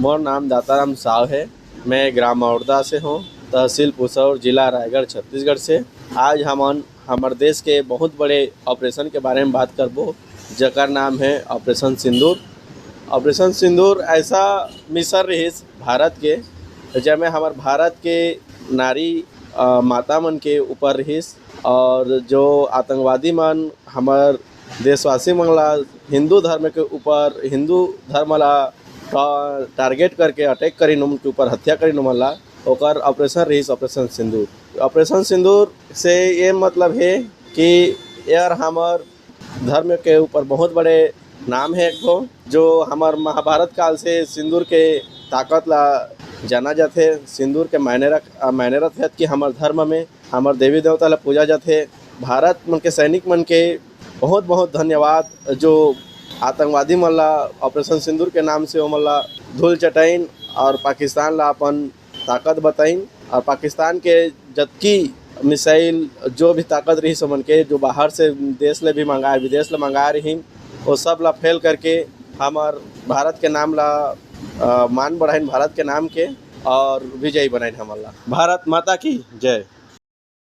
मोर नाम दाताराम साव है। मैं ग्राम मौरदा से हूँ, तहसील पुसौर, जिला रायगढ़, छत्तीसगढ़ से। आज हमन हमर देश के बहुत बड़े ऑपरेशन के बारे में बात करबो, जकर नाम है ऑपरेशन सिंदूर। ऑपरेशन सिंदूर ऐसा मिशन रहिस भारत के, जेमे हमर भारत के नारी माता मन के ऊपर रहिस, और जो आतंकवादी मन हमर देशवासी मन ला हिंदू धर्म के ऊपर, हिंदू धर्म ला टारगेट करके अटैक करिन, उनके ऊपर हत्या करिन ओमन ला, ओकर ऑपरेशन रहिस ऑपरेशन सिंदूर। ऑपरेशन सिंदूर से ये मतलब है कि यार हमर धर्म के ऊपर बहुत बड़े नाम है एक ठो, जो हमार महाभारत काल से सिंदूर के ताकत ला जाना जाथे। सिंदूर के मायने रखत कि हमार धर्म में हमार देवी देवता ला पूजा जाथे। भारत मन के सैनिक मन के बहुत बहुत धन्यवाद, जो आतंकवादी मन ला ऑपरेशन सिंदूर के नाम से ओमन ला धूल चटाइन और पाकिस्तान ला अपन ताकत बताइन। और पाकिस्तान के जतकी मिसाइल जो भी ताकत रही समन के, जो बाहर से देश ले भी मंगाए, विदेश ले मंगाए रही, वो सब ला फेल करके हमार भारत के नाम ला मान बढ़ाइन, भारत के नाम के, और विजयी बनाइन हमन ला। भारत माता की जय।